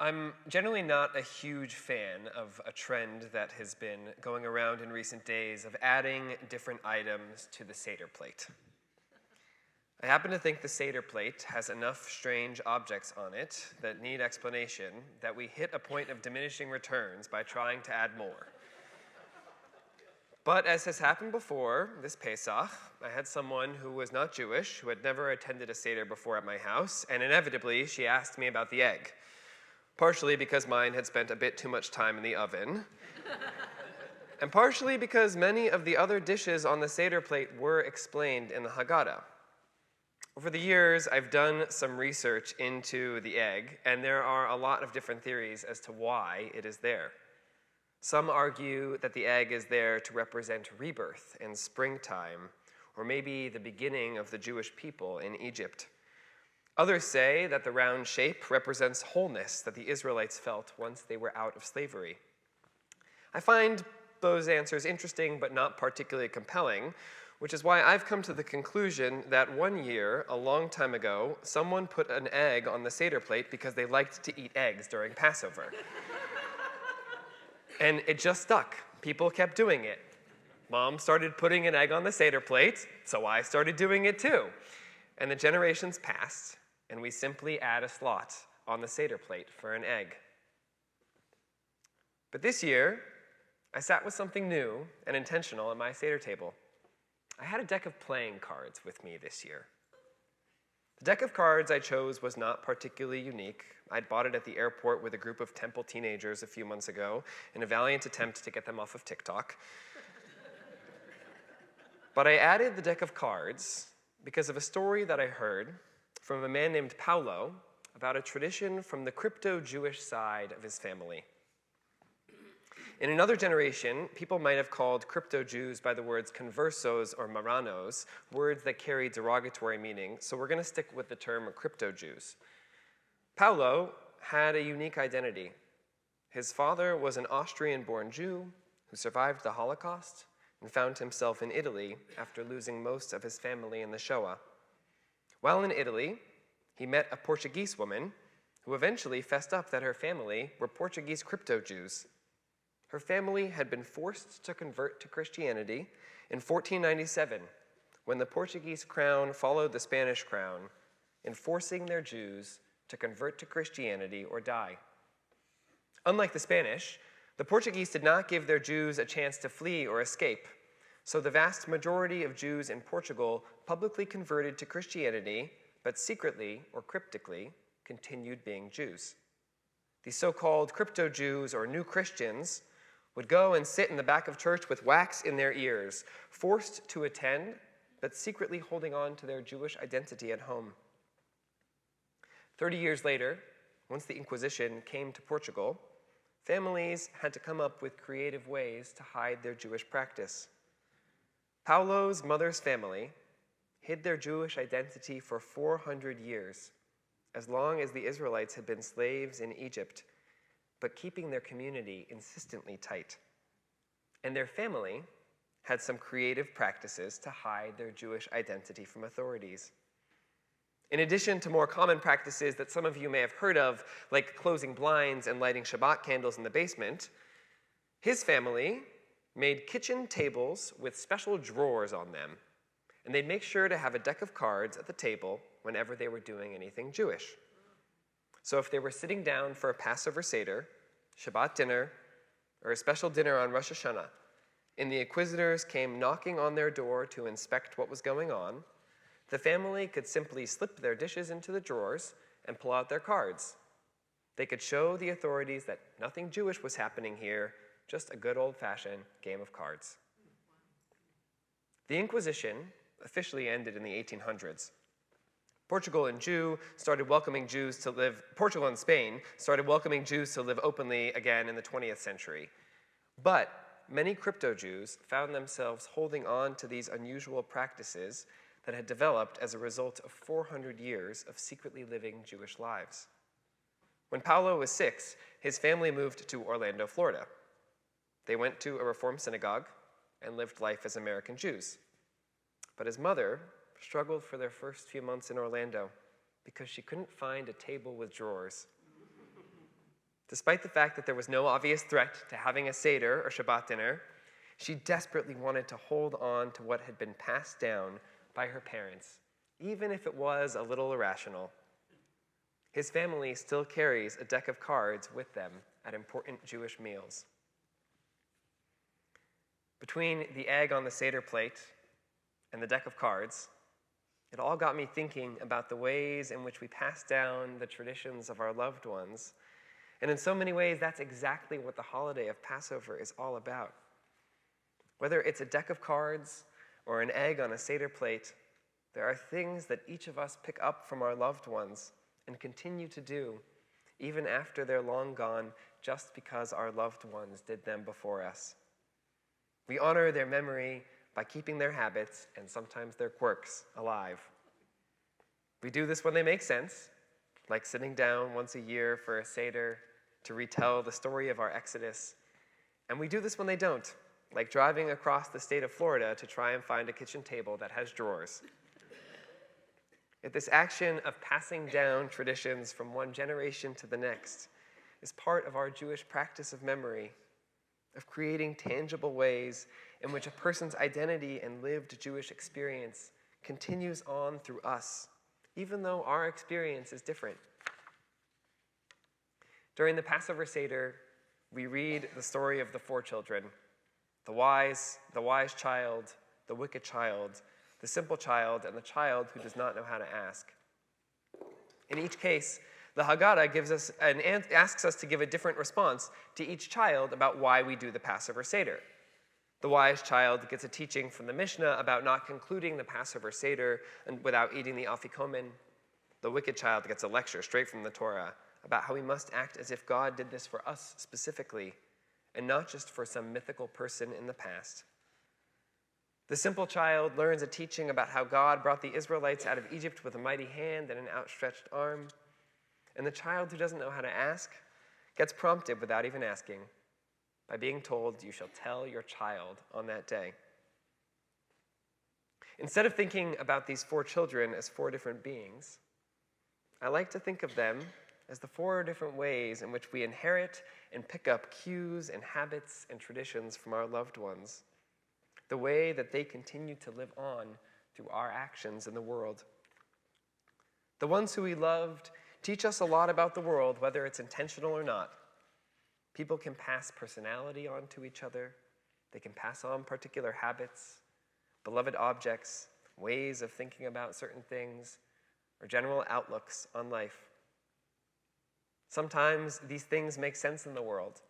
I'm generally not a huge fan of a trend that has been going around in recent days of adding different items to the Seder plate. I happen to think the Seder plate has enough strange objects on it that need explanation that we hit a point of diminishing returns by trying to add more. But as has happened before, this Pesach, I had someone who was not Jewish, who had never attended a Seder before at my house, and inevitably she asked me about the egg. Partially because mine had spent a bit too much time in the oven, and partially because many of the other dishes on the Seder plate were explained in the Haggadah. Over the years, I've done some research into the egg, and there are a lot of different theories as to why it is there. Some argue that the egg is there to represent rebirth and springtime, or maybe the beginning of the Jewish people in Egypt. Others say that the round shape represents wholeness that the Israelites felt once they were out of slavery. I find those answers interesting but not particularly compelling, which is why I've come to the conclusion that one year, a long time ago, someone put an egg on the Seder plate because they liked to eat eggs during Passover. And it just stuck. People kept doing it. Mom started putting an egg on the Seder plate, so I started doing it too. And the generations passed, and we simply add a slot on the Seder plate for an egg. But this year, I sat with something new and intentional at my Seder table. I had a deck of playing cards with me this year. The deck of cards I chose was not particularly unique. I'd bought it at the airport with a group of Temple teenagers a few months ago in a valiant attempt to get them off of TikTok. But I added the deck of cards because of a story that I heard from a man named Paulo about a tradition from the crypto-Jewish side of his family. In another generation, people might have called crypto-Jews by the words conversos or marranos, words that carry derogatory meaning, so we're going to stick with the term crypto-Jews. Paulo had a unique identity. His father was an Austrian-born Jew who survived the Holocaust and found himself in Italy after losing most of his family in the Shoah. While in Italy, he met a Portuguese woman who eventually fessed up that her family were Portuguese crypto-Jews. Her family had been forced to convert to Christianity in 1497, when the Portuguese crown followed the Spanish crown in forcing their Jews to convert to Christianity or die. Unlike the Spanish, the Portuguese did not give their Jews a chance to flee or escape, so the vast majority of Jews in Portugal publicly converted to Christianity, but secretly or cryptically continued being Jews. The so-called crypto-Jews or new Christians would go and sit in the back of church with wax in their ears, forced to attend, but secretly holding on to their Jewish identity at home. 30 years later, once the Inquisition came to Portugal, families had to come up with creative ways to hide their Jewish practice. Paulo's mother's family hid their Jewish identity for 400 years, as long as the Israelites had been slaves in Egypt, but keeping their community insistently tight. And their family had some creative practices to hide their Jewish identity from authorities. In addition to more common practices that some of you may have heard of, like closing blinds and lighting Shabbat candles in the basement, his family made kitchen tables with special drawers on them, and they'd make sure to have a deck of cards at the table whenever they were doing anything Jewish. So if they were sitting down for a Passover Seder, Shabbat dinner, or a special dinner on Rosh Hashanah, and the inquisitors came knocking on their door to inspect what was going on, the family could simply slip their dishes into the drawers and pull out their cards. They could show the authorities that nothing Jewish was happening here, just a good old-fashioned game of cards. The Inquisition officially ended in the 1800s. Portugal and Spain started welcoming Jews to live openly again in the 20th century. But many crypto-Jews found themselves holding on to these unusual practices that had developed as a result of 400 years of secretly living Jewish lives. When Paulo was 6, his family moved to Orlando, Florida. They went to a Reform synagogue and lived life as American Jews. But his mother struggled for their first few months in Orlando because she couldn't find a table with drawers. Despite the fact that there was no obvious threat to having a Seder or Shabbat dinner, she desperately wanted to hold on to what had been passed down by her parents, even if it was a little irrational. His family still carries a deck of cards with them at important Jewish meals. Between the egg on the Seder plate and the deck of cards, it all got me thinking about the ways in which we pass down the traditions of our loved ones. And in so many ways, that's exactly what the holiday of Passover is all about. Whether it's a deck of cards or an egg on a Seder plate, there are things that each of us pick up from our loved ones and continue to do, even after they're long gone, just because our loved ones did them before us. We honor their memory by keeping their habits and sometimes their quirks alive. We do this when they make sense, like sitting down once a year for a Seder to retell the story of our Exodus. And we do this when they don't, like driving across the state of Florida to try and find a kitchen table that has drawers. If this action of passing down traditions from one generation to the next is part of our Jewish practice of memory, of creating tangible ways in which a person's identity and lived Jewish experience continues on through us, even though our experience is different. During the Passover Seder, we read the story of the 4 children, the wise child, the wicked child, the simple child, and the child who does not know how to ask. In each case, the Haggadah asks us to give a different response to each child about why we do the Passover Seder. The wise child gets a teaching from the Mishnah about not concluding the Passover Seder without eating the afikomen. The wicked child gets a lecture straight from the Torah about how we must act as if God did this for us specifically, and not just for some mythical person in the past. The simple child learns a teaching about how God brought the Israelites out of Egypt with a mighty hand and an outstretched arm. And the child who doesn't know how to ask gets prompted without even asking by being told, "You shall tell your child on that day." Instead of thinking about these 4 children as 4 different beings, I like to think of them as the 4 different ways in which we inherit and pick up cues and habits and traditions from our loved ones, the way that they continue to live on through our actions in the world. The ones who we loved teach us a lot about the world, whether it's intentional or not. People can pass personality on to each other. They can pass on particular habits, beloved objects, ways of thinking about certain things, or general outlooks on life. Sometimes these things make sense in the world.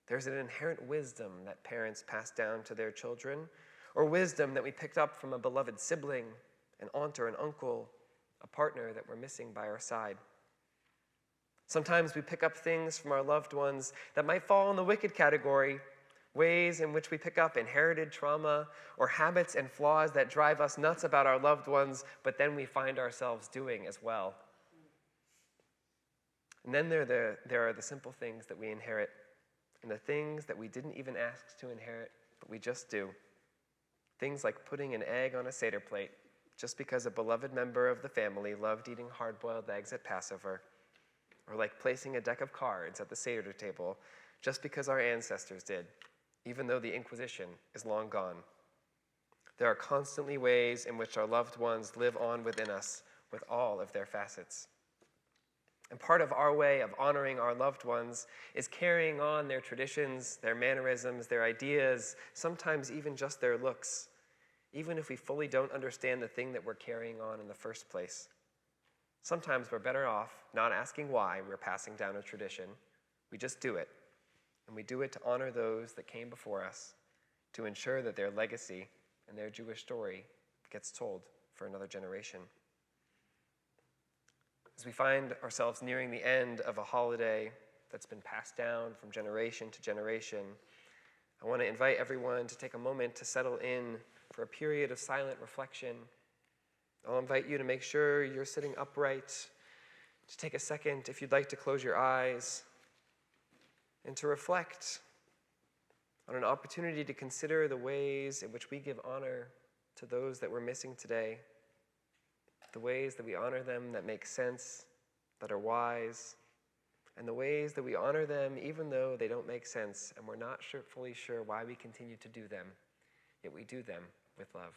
There's an inherent wisdom that parents pass down to their children, or wisdom that we picked up from a beloved sibling, an aunt or an uncle, a partner that we're missing by our side. Sometimes we pick up things from our loved ones that might fall in the wicked category, ways in which we pick up inherited trauma or habits and flaws that drive us nuts about our loved ones, but then we find ourselves doing as well. And then there are the simple things that we inherit, and the things that we didn't even ask to inherit, but we just do. Things like putting an egg on a Seder plate just because a beloved member of the family loved eating hard-boiled eggs at Passover, or like placing a deck of cards at the Seder table just because our ancestors did, even though the Inquisition is long gone. There are constantly ways in which our loved ones live on within us with all of their facets. And part of our way of honoring our loved ones is carrying on their traditions, their mannerisms, their ideas, sometimes even just their looks, even if we fully don't understand the thing that we're carrying on in the first place. Sometimes we're better off not asking why we're passing down a tradition. We just do it. And we do it to honor those that came before us, to ensure that their legacy and their Jewish story gets told for another generation. As we find ourselves nearing the end of a holiday that's been passed down from generation to generation, I want to invite everyone to take a moment to settle in for a period of silent reflection. I'll invite you to make sure you're sitting upright, to take a second if you'd like to close your eyes, and to reflect on an opportunity to consider the ways in which we give honor to those that we're missing today, the ways that we honor them that make sense, that are wise, and the ways that we honor them even though they don't make sense and we're not fully sure why we continue to do them, yet we do them with love.